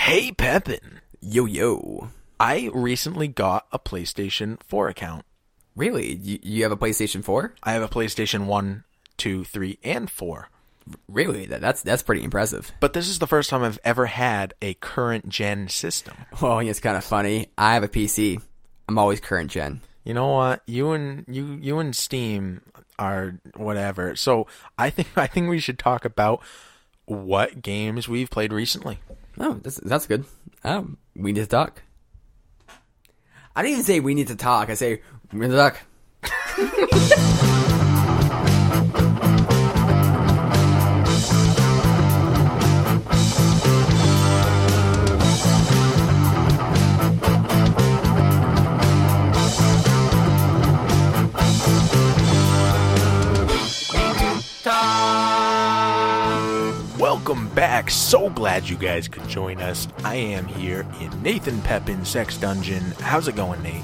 Hey, Pepin. Yo, yo. I recently got a PlayStation 4 account. Really? You have a PlayStation 4? I have a PlayStation 1, 2, 3, and 4. Really? That's pretty impressive. But this is the first time I've ever had a current gen system. Well, it's kind of funny. I have a PC. I'm always current gen. You know what? You and Steam are whatever. So I think we should talk about what games we've played recently. Oh, that's good. We need to talk. I didn't even say we need to talk. I say we need to talk. Welcome back. So glad you guys could join us. I am here in Nathan Pepin's Sex Dungeon. How's it going, Nate?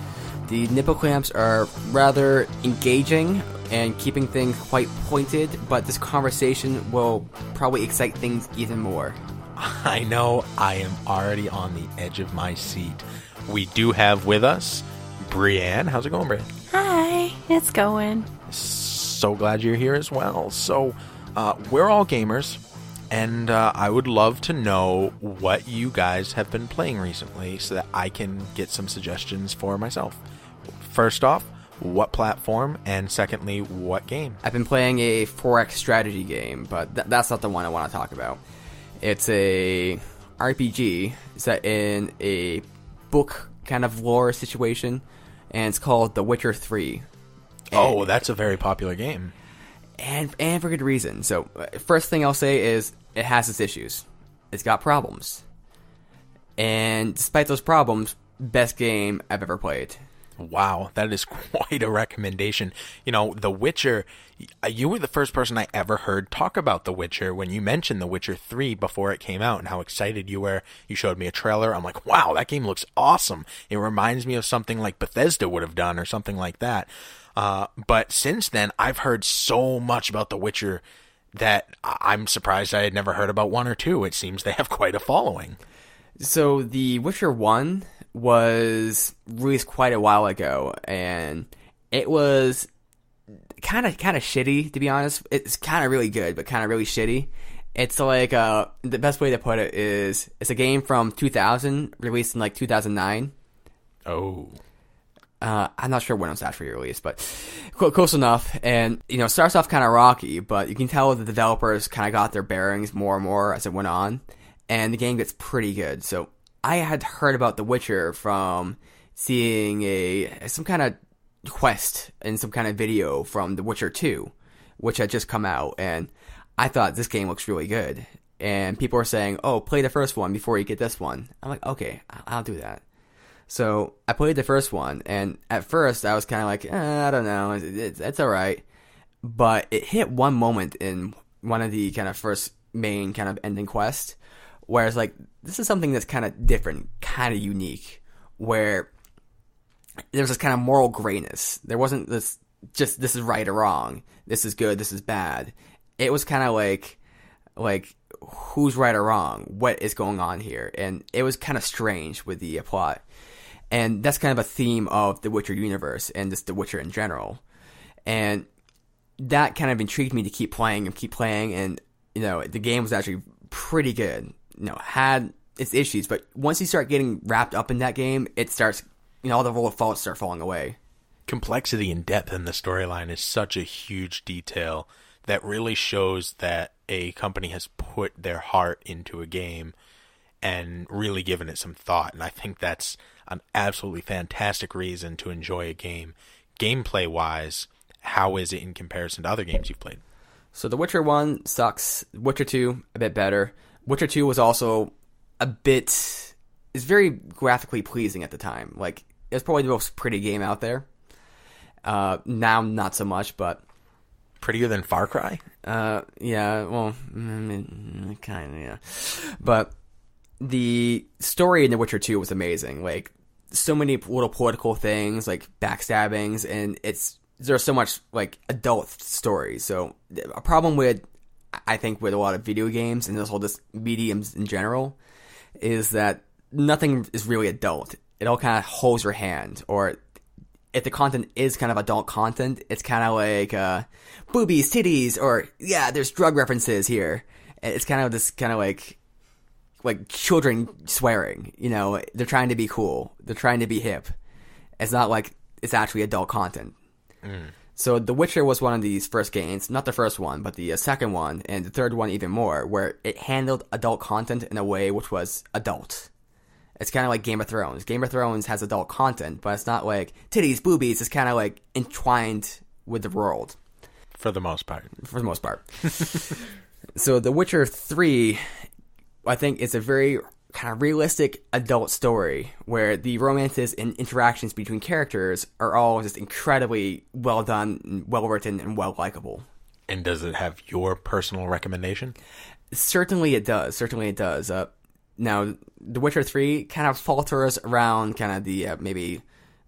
The nipple clamps are rather engaging and keeping things quite pointed, but this conversation will probably excite things even more. I know. I am already on the edge of my seat. We do have with us Brienne. How's it going, Brienne? Hi, it's going. So glad you're here as well. So, we're all gamers. And I would love to know what you guys have been playing recently so that I can get some suggestions for myself. First off, what platform? And secondly, what game? I've been playing a 4X strategy game, but that's not the one I want to talk about. It's a RPG set in a book kind of lore situation, and it's called The Witcher 3. Oh, that's a very popular game. And for good reason. So, first thing I'll say is, it has its issues. It's got problems. And despite those problems, best game I've ever played. Wow, that is quite a recommendation. You know, The Witcher, you were the first person I ever heard talk about The Witcher when you mentioned The Witcher 3 before it came out and how excited you were. You showed me a trailer. I'm like, wow, that game looks awesome. It reminds me of something like Bethesda would have done or something like that. But since then, I've heard so much about The Witcher that I'm surprised I had never heard about 1 or 2. It seems they have quite a following. So, The Witcher 1 was released quite a while ago, and it was kind of shitty, to be honest. It's kind of really good, but kind of really shitty. It's like, the best way to put it is, it's a game from 2000, released in, 2009. Oh. I'm not sure when it was actually released, but close enough. And, it starts off kind of rocky, but you can tell the developers kind of got their bearings more and more as it went on. And the game gets pretty good. So I had heard about The Witcher from seeing some kind of quest and some kind of video from The Witcher 2, which had just come out. And I thought, this game looks really good. And people were saying, oh, play the first one before you get this one. I'm like, okay, I'll do that. So I played the first one, and at first I was kind of like, I don't know, it's all right. But it hit one moment in one of the kind of first main kind of ending quests, where it's like, this is something that's kind of different, kind of unique, where there's this kind of moral grayness. There wasn't this is right or wrong, this is good, this is bad. It was kind of like who's right or wrong, what is going on here, and it was kind of strange with the plot. And that's kind of a theme of the Witcher universe and just the Witcher in general. And that kind of intrigued me to keep playing. And, the game was actually pretty good. Had its issues, but once you start getting wrapped up in that game, it starts, all the roll of faults start falling away. Complexity and depth in the storyline is such a huge detail that really shows that a company has put their heart into a game and really given it some thought. And I think that's an absolutely fantastic reason to enjoy a game. Gameplay-wise, how is it in comparison to other games you've played? So The Witcher 1 sucks. Witcher 2, a bit better. Witcher 2 was also it's very graphically pleasing at the time. It was probably the most pretty game out there. Now, not so much, but... Prettier than Far Cry? Yeah, well, kind of, yeah. But the story in The Witcher 2 was amazing. So many little political things, backstabbings, and there's so much, adult stories. So, a problem with, I think, with a lot of video games, and this whole mediums in general, is that nothing is really adult. It all kind of holds your hand, or if the content is kind of adult content, it's kind of like boobies, titties, or yeah, there's drug references here. It's kind of this kind of like children swearing. You know, they're trying to be cool. They're trying to be hip. It's not like it's actually adult content. So The Witcher was one of these first games, not the first one, but the second one, and the third one even more, where it handled adult content in a way which was adult. It's kind of like Game of Thrones. Game of Thrones has adult content, but it's not like titties, boobies. It's kind of like entwined with the world. For the most part. For the most part. So The Witcher 3, I think, is a very kind of realistic adult story where the romances and interactions between characters are all just incredibly well done, well written, and well likable. And does it have your personal recommendation? Certainly it does. Now, The Witcher 3 kind of falters around kind of the maybe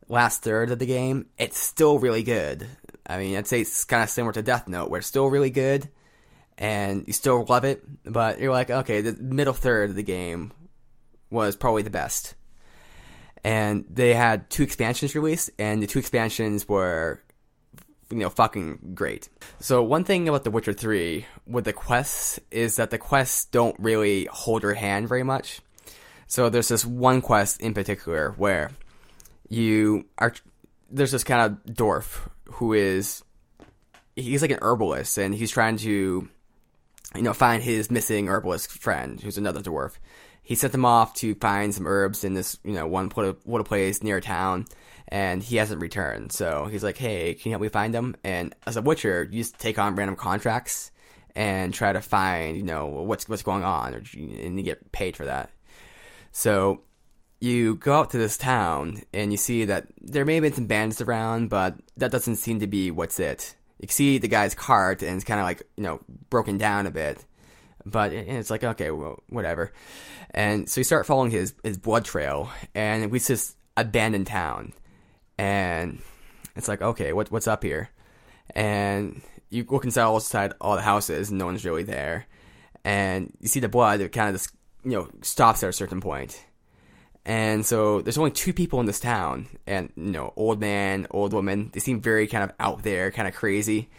last third of the game. It's still really good. I mean, I'd say it's kind of similar to Death Note, where it's still really good, and you still love it, but you're like, okay, the middle third of the game was probably the best. And they had 2 expansions released, and the 2 expansions were, fucking great. So one thing about The Witcher 3 with the quests is that the quests don't really hold your hand very much. So there's this one quest in particular where there's this kind of dwarf who he's like an herbalist, and he's trying to, find his missing herbalist friend, who's another dwarf. He sent him off to find some herbs in this, one little place near town, and he hasn't returned. So he's like, hey, can you help me find them? And as a Witcher, you just take on random contracts and try to find, what's going on, and you get paid for that. So you go out to this town, and you see that there may have been some bandits around, but that doesn't seem to be what's it. You can see the guy's cart, and it's kind of like, broken down a bit. But it's like, okay, well, whatever. And so you start following his blood trail, and it reaches this abandoned town. And it's like, okay, what's up here? And you look inside all the houses, and no one's really there. And you see the blood, it kind of just, stops at a certain point. And so there's only 2 people in this town, and, old man, old woman. They seem very kind of out there, kind of crazy.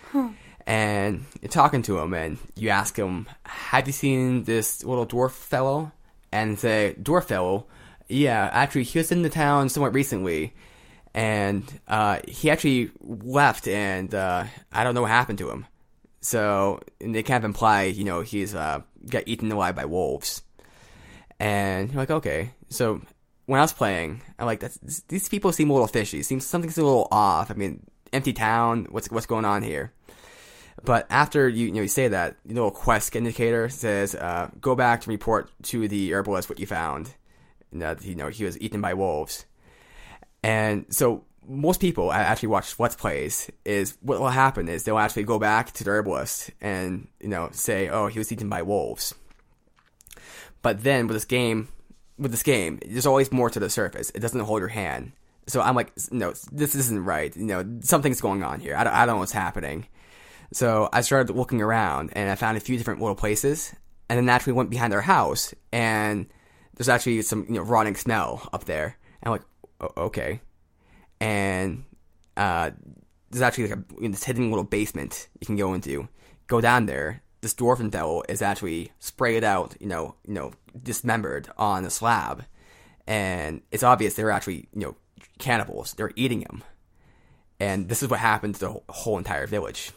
And you're talking to him, and you ask him, have you seen this little dwarf fellow? And say, dwarf fellow? Yeah, actually, he was in the town somewhat recently. And he actually left, and I don't know what happened to him. So and they kind of imply, he's got eaten alive by wolves. And you're like, okay. So when I was playing, I'm like, these people seem a little fishy. Something's a little off. I mean, empty town. What's going on here? But after you say that, the little quest indicator says, go back and report to the herbalist what you found. And that he was eaten by wolves. And so most people I actually watch Let's Plays is what will happen is they'll actually go back to the herbalist and say, oh, he was eaten by wolves. But then with this game, there's always more to the surface. It doesn't hold your hand. So I'm like, no, this isn't right. Something's going on here. I don't know what's happening. So I started looking around, and I found a few different little places, and then naturally went behind their house, and there's actually some rotting smell up there. And I'm like, okay. And there's actually like this hidden little basement you can go into. Go down there. This dwarven devil is actually sprayed out, dismembered on a slab, and it's obvious they're actually cannibals. They're eating him, and this is what happened to the whole entire village.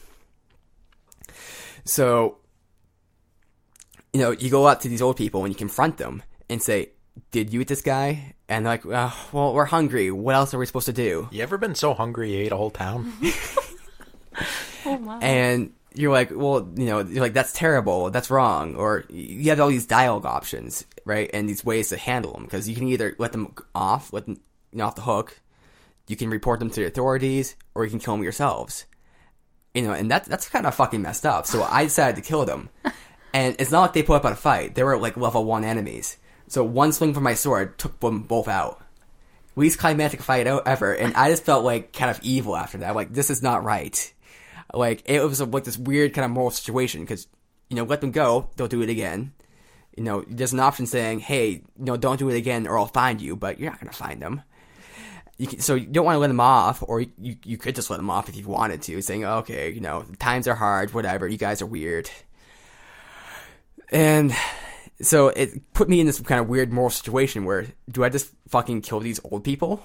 So, you go up to these old people and you confront them and say, did you eat this guy? And they're like, well, we're hungry. What else are we supposed to do? You ever been so hungry you ate a whole town? Oh, my. And you're like, well, you're like, that's terrible. That's wrong. Or you have all these dialogue options, right? And these ways to handle them. Because you can either let them off the hook. You can report them to the authorities, or you can kill them yourselves. And that's kind of fucking messed up. So I decided to kill them. And it's not like they put up a fight. They were like level 1 enemies. So one swing from my sword took them both out. Least climactic fight ever. And I just felt like kind of evil after that. Like, this is not right. Like, it was like this weird kind of moral situation. Because, let them go. They'll do it again. There's an option saying, hey, don't do it again or I'll find you, but you're not going to find them. So you don't want to let them off, or you could just let them off if you wanted to, saying, okay, times are hard, whatever, you guys are weird. And so it put me in this kind of weird moral situation where, do I just fucking kill these old people?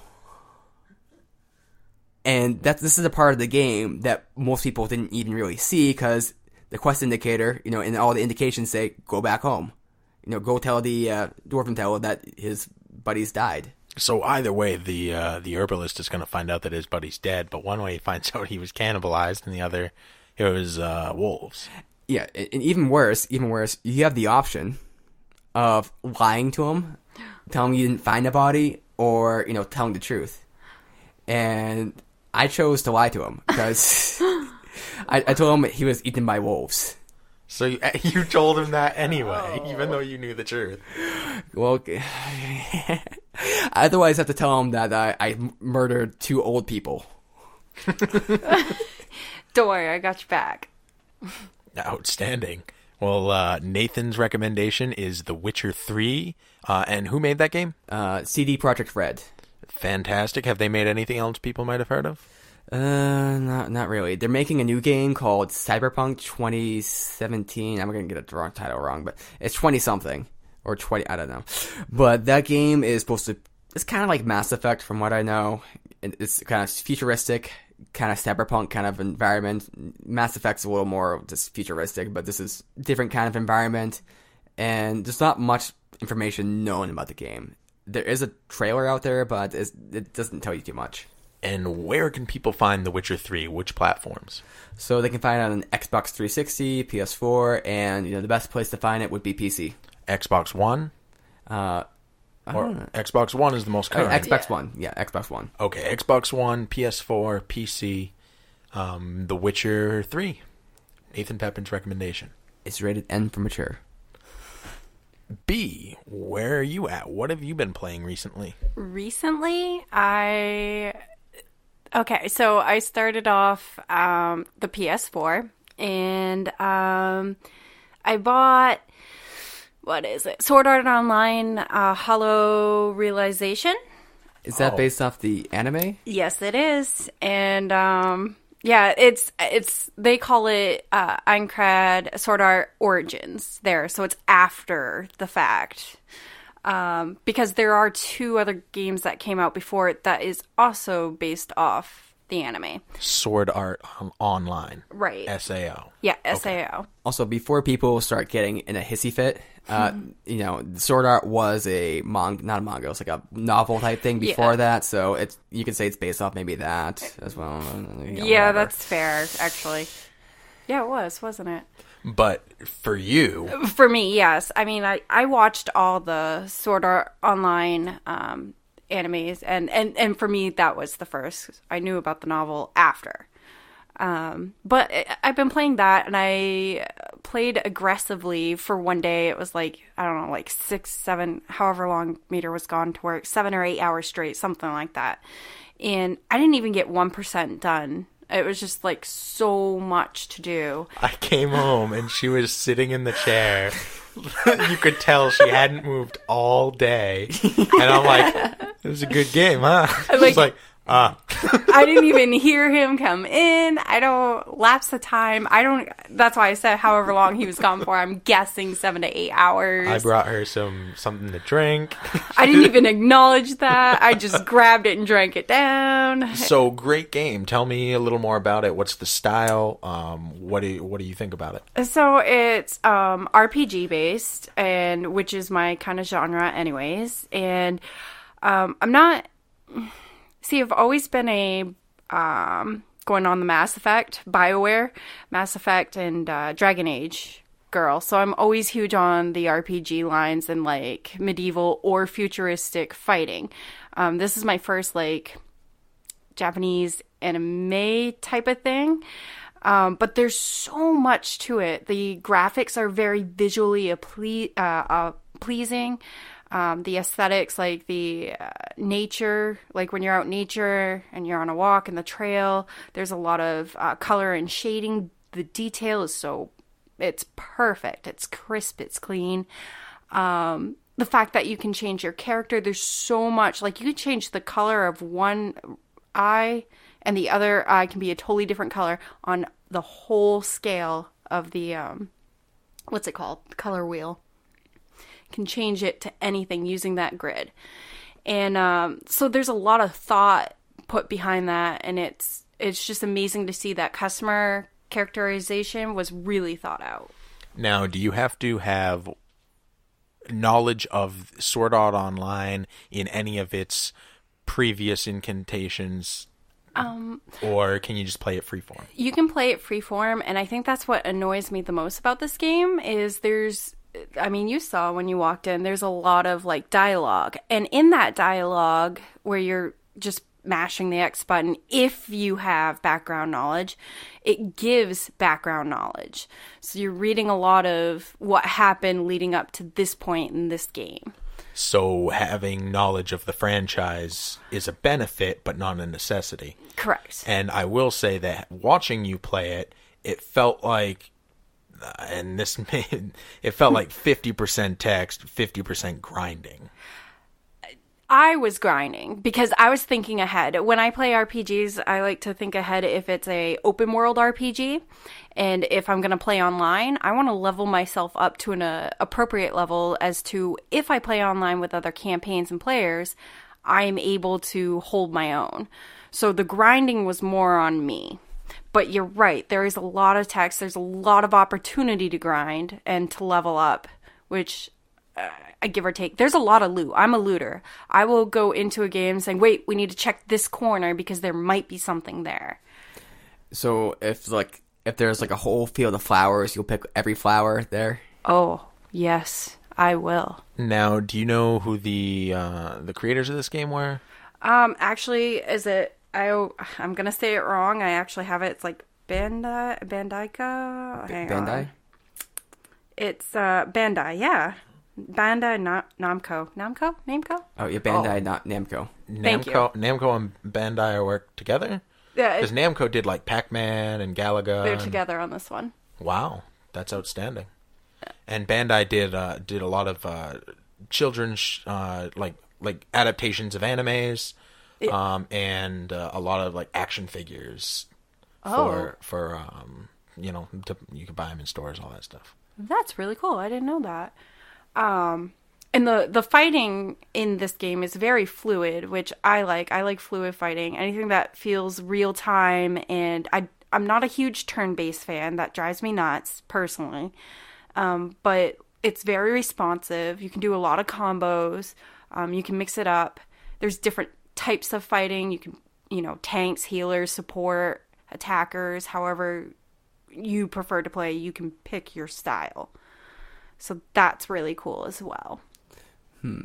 And this is a part of the game that most people didn't even really see, because the quest indicator, and all the indications say, go back home. Go tell the dwarven fellow that his buddies died. So either way, the herbalist is going to find out that his buddy's dead, but one way he finds out he was cannibalized, and the other, it was wolves. Yeah, and even worse, you have the option of lying to him, telling him you didn't find a body, or, telling the truth. And I chose to lie to him, because I told him he was eaten by wolves. So you told him that anyway, even though you knew the truth. Well, I otherwise have to tell him that I murdered 2 old people. Don't worry, I got your back. Outstanding. Well, Nathan's recommendation is The Witcher 3. And who made that game? CD Projekt Red. Fantastic. Have they made anything else people might have heard of? Not really. They're making a new game called Cyberpunk 2017. I'm gonna get the wrong title wrong, but it's 20-something. Or 20, I don't know. But that game is supposed to, it's kind of like Mass Effect from what I know. It's kind of futuristic, kind of cyberpunk kind of environment. Mass Effect's a little more just futuristic, but this is different kind of environment. And there's not much information known about the game. There is a trailer out there, but it doesn't tell you too much. And where can people find The Witcher 3? Which platforms? So they can find it on Xbox 360, PS4, and the best place to find it would be PC. Xbox One? Xbox One is the most current. Xbox One. Yeah, Xbox One. Okay, Xbox One, PS4, PC, The Witcher 3. Nathan Pepin's recommendation. It's rated N for mature. B, where are you at? What have you been playing recently? Okay, so I started off the PS4, and I bought, what is it? Sword Art Online Hollow Realization. Is that based off the anime? Yes, it is. And yeah, it's they call it Aincrad Sword Art Origins there, so it's after the fact. Because there are 2 other games that came out before it that is also based off the anime. Sword Art Online. Right. SAO. Yeah, Okay. SAO. Also, before people start getting in a hissy fit, Sword Art was not a manga, it was like a novel type thing before that, so you could say it's based off maybe that as well. Yeah, that's fair, actually. Yeah, it was, wasn't it? But for you... For me, yes. I mean, I watched all the Sword Art Online animes, and for me, that was the first. I knew about the novel after. But I've been playing that, and I played aggressively for one day. It was like, I don't know, like 6, 7, however long Meter was gone to work, 7 or 8 hours straight, something like that. And I didn't even get 1% done. It was just like so much to do. I came home and she was sitting in the chair. You could tell she hadn't moved all day. And I'm like, it was a good game, huh? She's like, I didn't even hear him come in. I don't lapse the time. That's why I said however long he was gone for. I'm guessing 7 to 8 hours. I brought her something to drink. I didn't even acknowledge that. I just grabbed it and drank it down. So great game. Tell me a little more about it. What's the style? What do you think about it? So it's RPG based, and which is my kind of genre anyways. And I'm not... See, I've always been a, going on the Mass Effect, BioWare, Mass Effect, and Dragon Age girl. So I'm always huge on the RPG lines and, like, medieval or futuristic fighting. This is my first, like, Japanese anime type of thing. But there's so much to it. The graphics are very visually pleasing. The aesthetics, like the nature, like when you're out in nature and you're on a walk in the trail, there's a lot of color and shading. The detail is it's perfect. It's crisp. It's clean. The fact that you can change your character, there's so much. Like, you can change the color of one eye, and the other eye can be a totally different color on the whole scale of the, what's it called? The color wheel. You can change it to anything using that grid. And so there's a lot of thought put behind that, and it's just amazing to see that customer characterization was really thought out. Now, do you have to have knowledge of Sword Art Online in any of its previous incantations, or can you just play it freeform? You can play it freeform, and I think that's what annoys me the most about this game is you saw when you walked in, there's a lot of like dialogue, and in that dialogue where you're just mashing the X button, if you have background knowledge, it gives background knowledge. So you're reading a lot of what happened leading up to this point in this game. So having knowledge of the franchise is a benefit, but not a necessity. Correct. And I will say that watching you play it, it felt like, it felt like 50% text, 50% grinding. I was grinding because I was thinking ahead. When I play RPGs, I like to think ahead if it's a open world RPG. And if I'm going to play online, I want to level myself up to an appropriate level as to if I play online with other campaigns and players, I'm able to hold my own. So the grinding was more on me. But you're right, there is a lot of text, there's a lot of opportunity to grind and to level up, which I give or take. There's a lot of loot. I'm a looter. I will go into a game saying, wait, we need to check this corner because there might be something there. So if there's like a whole field of flowers, you'll pick every flower there? Oh, yes, I will. Now, do you know who the creators of this game were? Actually, I'm going to say it wrong. I actually have it. It's like Bandaica. Hang Bandai? on. It's Bandai, yeah. Bandai Namco. Namco? Oh, yeah, Bandai, not Namco. Thank you. Namco and Bandai work together? Yeah. Because Namco did like Pac-Man and Galaga. They're together on this one. Wow, that's outstanding. And Bandai did a lot of children's like adaptations of animes, and a lot of like action figures for you can buy them in stores, all that stuff. That's really cool. I didn't know that. And the fighting in this game is very fluid, which I like. I like fluid fighting. Anything that feels real time, and I'm not a huge turn-based fan. That drives me nuts, personally. But it's very responsive. You can do a lot of combos. You can mix it up. There's different types of fighting. You can, tanks, healers, support, attackers, however you prefer to play. You can pick your style. So that's really cool as well.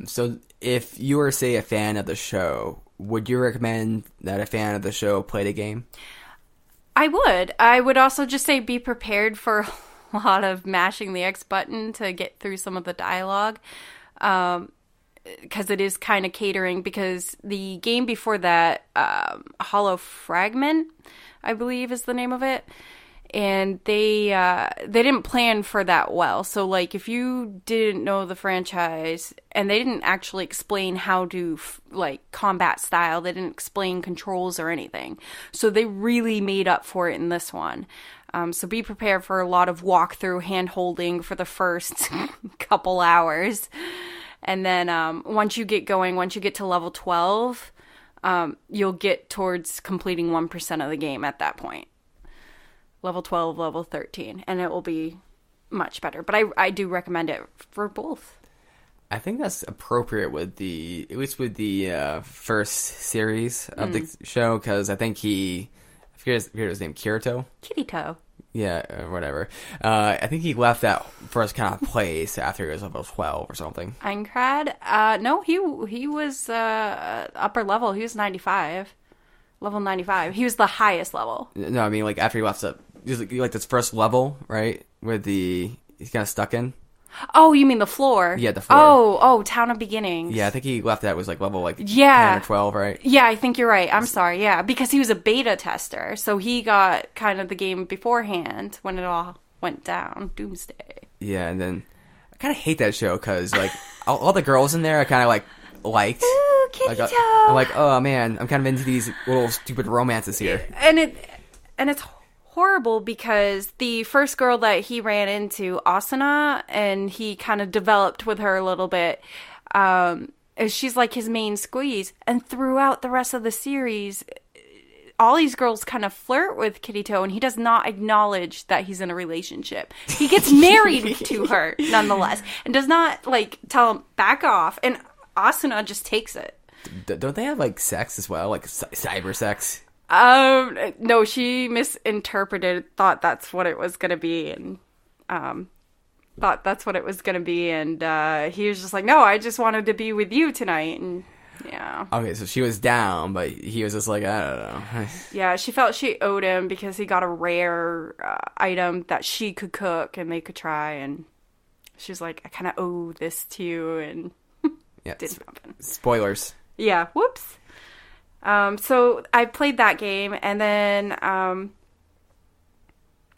So if you were, say, a fan of the show, would you recommend that a fan of the show play the game? I would. I would also just say be prepared for a lot of mashing the X button to get through some of the dialogue. Because it is kind of catering, because the game before that, Hollow Fragment, I believe is the name of it. And they didn't plan for that well. So, like, if you didn't know the franchise, and they didn't actually explain how to, combat style, they didn't explain controls or anything. So they really made up for it in this one. So be prepared for a lot of walkthrough, hand-holding for the first couple hours. And then once you get going, once you get to level 12, you'll get towards completing 1% of the game at that point. Level 12, level 13, and it will be much better. But I do recommend it for both. I think that's appropriate with at least with the first series of the show, because I think I forget his name, Kirito. Yeah, whatever. I think he left that first kind of place after he was level 12 or something. Aincrad? No, he was upper level. He was 95. Level 95. He was the highest level. No, I mean, like, after he left this first level, right? He's kind of stuck in. Oh, you mean the floor? Yeah, the floor. Oh, Town of Beginnings. Yeah, I think he left that was like level 10 or 12, right? Yeah, I think you're right. I'm sorry. Yeah, because he was a beta tester, so he got kind of the game beforehand when it all went down. Doomsday. Yeah, and then kind of hate that show because like all the girls in there I kind of liked. Ooh, Kitty Like, Toe. I'm like, oh man, I'm kind of into these little stupid romances here. And it's horrible because the first girl that he ran into, Asuna, and he kind of developed with her a little bit. She's like his main squeeze, and throughout the rest of the series, all these girls kind of flirt with Kitty Toe, and he does not acknowledge that he's in a relationship. He gets married to her nonetheless, and does not like tell him back off. And Asuna just takes it. Don't they have like sex as well, like cyber sex? No, she misinterpreted. Thought that's what it was gonna be, and he was just like, no, I just wanted to be with you tonight, and yeah. Okay, so she was down, but he was just like, I don't know. Yeah, she felt she owed him because he got a rare item that she could cook and they could try, and she's like, I kind of owe this to you, and Yeah, didn't happen. Spoilers. Yeah, whoops. So I played that game, and then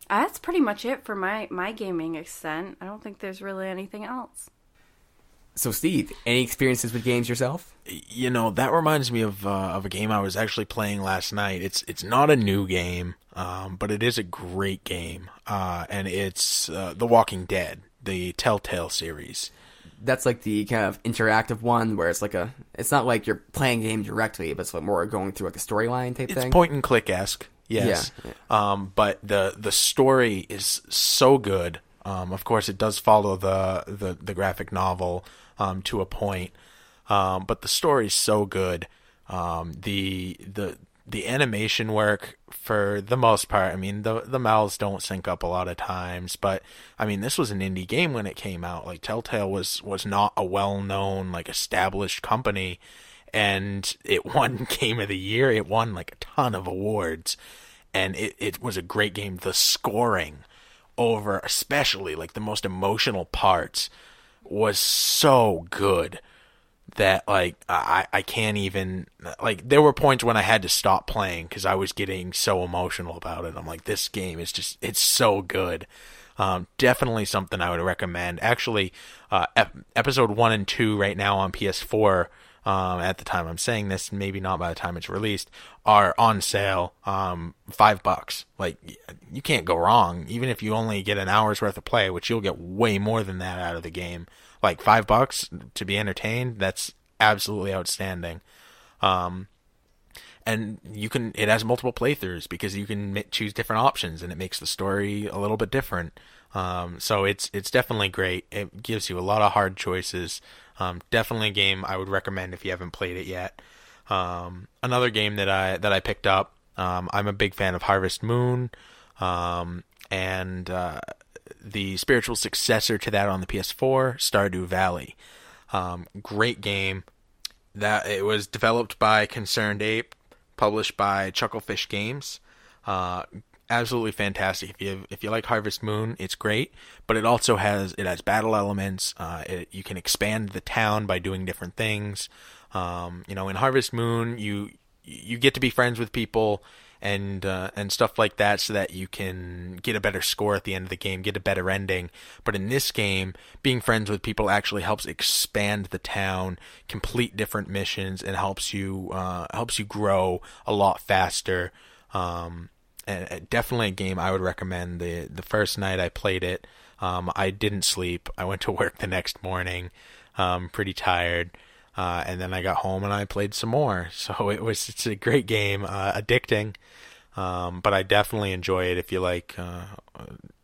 that's pretty much it for my gaming extent. I don't think there's really anything else. So Steve, any experiences with games yourself? You know, that reminds me of a game I was actually playing last night. It's not a new game, but it is a great game, and it's The Walking Dead, the Telltale series. That's like the kind of interactive one where it's like it's not like you're playing a game directly, but it's like more going through like a storyline type thing. It's point and click-esque, yes. Yeah. But the story is so good. Of course, it does follow the graphic novel to a point, but the story is so good. The animation work, for the most part, I mean, the mouths don't sync up a lot of times, but I mean, this was an indie game when it came out. Like, Telltale was not a well-known, like, established company, and it won Game of the Year. It won like a ton of awards, and it was a great game. The scoring over, especially like the most emotional parts, was so good that like I can't even, like, there were points when I had to stop playing because I was getting so emotional about it. I'm like, this game is just, it's so good. Definitely something I would recommend. Actually, episode 1 and 2 right now on PS4, at the time I'm saying this, maybe not by the time it's released, are on sale, $5. Like, you can't go wrong, even if you only get an hour's worth of play, which you'll get way more than that out of the game. Like, $5 to be entertained, that's absolutely outstanding. And it has multiple playthroughs because you can choose different options, and it makes the story a little bit different. So it's definitely great. It gives you a lot of hard choices. Definitely a game I would recommend if you haven't played it yet. Another game that I picked up, I'm a big fan of Harvest Moon, and the spiritual successor to that on the PS4, Stardew Valley. Great game. That it was developed by Concerned Ape, published by Chucklefish Games. Absolutely fantastic. If you like Harvest Moon, it's great. But it also has battle elements. You can expand the town by doing different things. In Harvest Moon, you get to be friends with people and stuff like that, so that you can get a better score at the end of the game, get a better ending. But in this game, being friends with people actually helps expand the town, complete different missions, and helps you grow a lot faster. And definitely a game I would recommend. The first night I played it, I didn't sleep. I went to work the next morning, pretty tired. And then I got home and I played some more. So it's a great game, addicting. But I definitely enjoy it if you like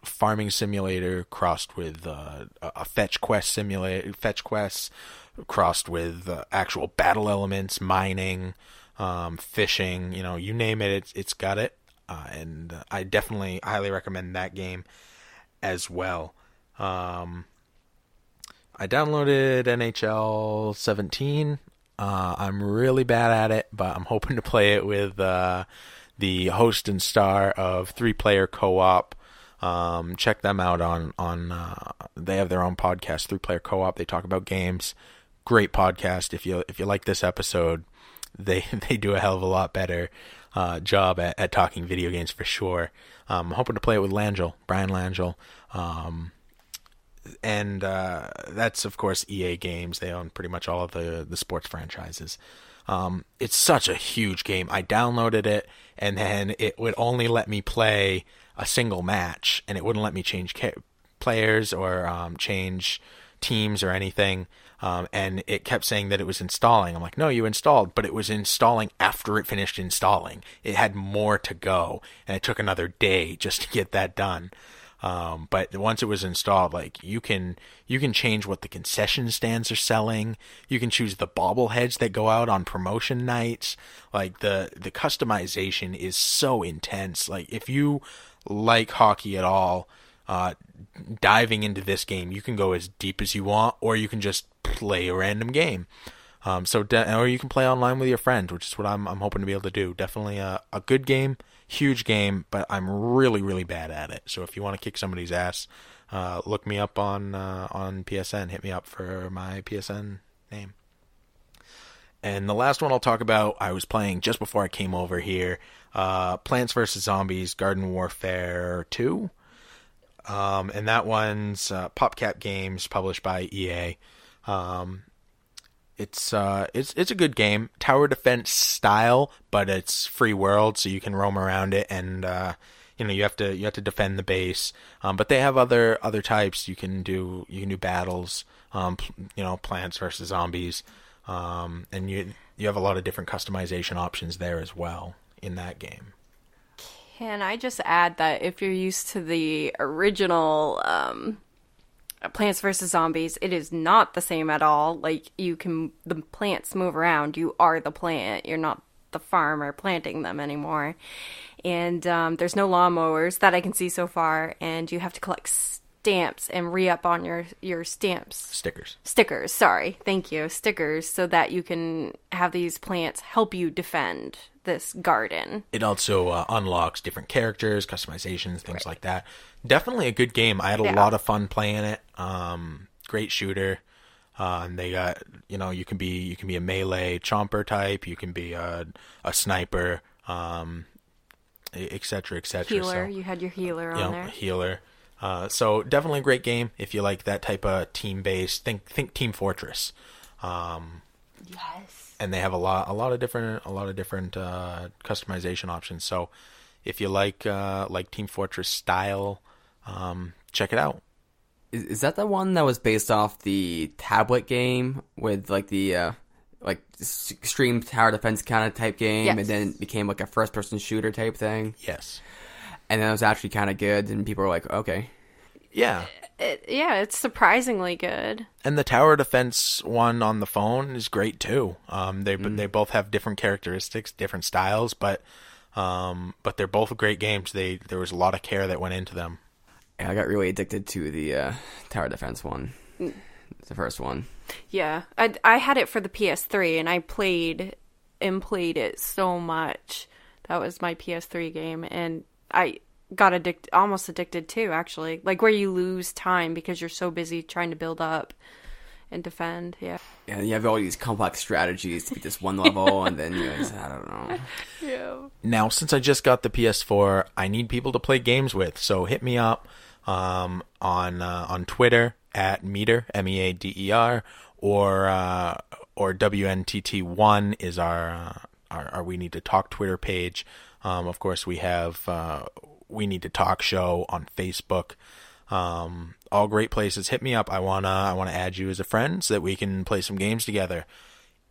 farming simulator crossed with a fetch quests crossed with actual battle elements, mining, fishing. You name it, it's got it. And I definitely highly recommend that game as well. I downloaded NHL 17. I'm really bad at it, but I'm hoping to play it with the host and star of 3-Player Co-op. Check them out on they have their own podcast, 3-Player Co-op. They talk about games. Great podcast. If you like this episode, they do a hell of a lot better job at talking video games for sure. I'm hoping to play it with Brian Langell. and that's of course EA Games. They own pretty much all of the sports franchises. It's such a huge game. I downloaded it, and then it would only let me play a single match, and it wouldn't let me change players or change teams or anything. And it kept saying that it was installing. I'm like, no, you installed, but it was installing after it finished installing. It had more to go, and it took another day just to get that done. But once it was installed, like you can change what the concession stands are selling. You can choose the bobbleheads that go out on promotion nights. Like the customization is so intense. Like if you like hockey at all, diving into this game, you can go as deep as you want, or you can just play a random game. Or you can play online with your friends, which is what I'm hoping to be able to do. Definitely a good game, huge game, but I'm really, really bad at it. So if you want to kick somebody's ass, look me up on PSN. Hit me up for my PSN name. And the last one I'll talk about, I was playing just before I came over here, Plants vs. Zombies Garden Warfare 2. And that one's PopCap Games, published by EA. It's a good game, tower defense style, but it's free world, so you can roam around it, and you have to defend the base. But they have other types. You can do battles. Plants versus zombies, and you have a lot of different customization options there as well in that game. Can I just add that if you're used to the original Plants vs. Zombies, it is not the same at all. Like, the plants move around. You are the plant. You're not the farmer planting them anymore. And there's no lawnmowers that I can see so far. And you have to collect stamps and re-up on your stamps. Stickers, sorry. Thank you. Stickers, so that you can have these plants help you defend this garden. It also unlocks different characters, customizations, things like that. Definitely a good game. I had a lot of fun playing it. Great shooter. And they got, you can be a melee chomper type, you can be a sniper, et cetera, et cetera. Healer, you had your healer on there. Healer. So definitely a great game if you like that type of team-based. Think Team Fortress. Yes. And they have a lot of different customization options. So if you like Team Fortress style, check it out. Is that the one that was based off the tablet game with like the extreme tower defense kind of type game, yes. And then it became like a first person shooter type thing? Yes. And then it was actually kind of good, and people were like, okay. Yeah. It's surprisingly good. And the tower defense one on the phone is great too. They both have different characteristics, different styles, but they're both great games. There was a lot of care that went into them. Yeah, I got really addicted to the tower defense one. The first one. Yeah, I had it for the PS3, and I played it so much. That was my PS3 game, and I got almost addicted too, actually. Like where you lose time because you're so busy trying to build up and defend. Yeah. And you have all these complex strategies to beat this one level, and then I don't know. Yeah. Now, since I just got the PS4, I need people to play games with. So hit me up on Twitter at Meter, MEADER, or WNTT1 is our We Need to Talk Twitter page. Of course, we have We Need to Talk show on Facebook. All great places. Hit me up. I wanna add you as a friend so that we can play some games together.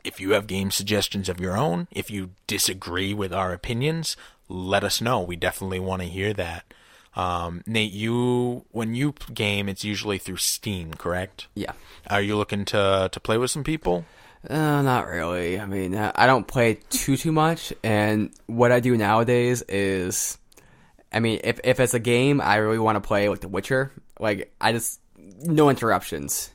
If you have game suggestions of your own, if you disagree with our opinions, let us know. We definitely want to hear that. Nate, when you game, it's usually through Steam, correct? Yeah. Are you looking to play with some people? Not really. I mean, I don't play too much, and what I do nowadays is, I mean, if it's a game I really want to play, like The Witcher, like no interruptions.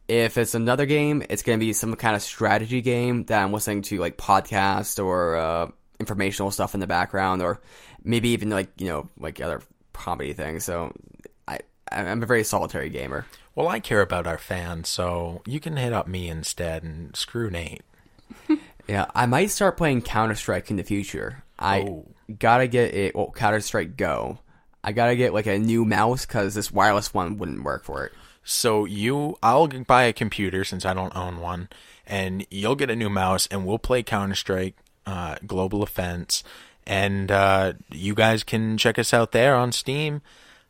If it's another game, it's going to be some kind of strategy game that I'm listening to, like podcast or informational stuff in the background, or maybe even like other comedy things. So I'm a very solitary gamer. Well, I care about our fans, so you can hit up me instead and screw Nate. Yeah, I might start playing Counter-Strike in the future. I gotta get Counter-Strike Go. I gotta get like a new mouse because this wireless one wouldn't work for it. So I'll buy a computer since I don't own one, and you'll get a new mouse, and we'll play Counter-Strike, Global Offense, and you guys can check us out there on Steam.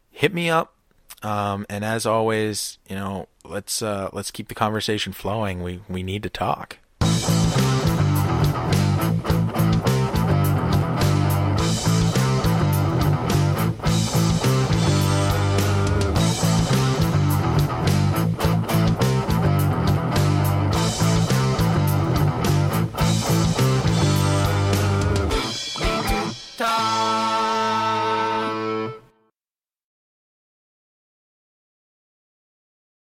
Hit me up, and as always, let's keep the conversation flowing. We need to talk.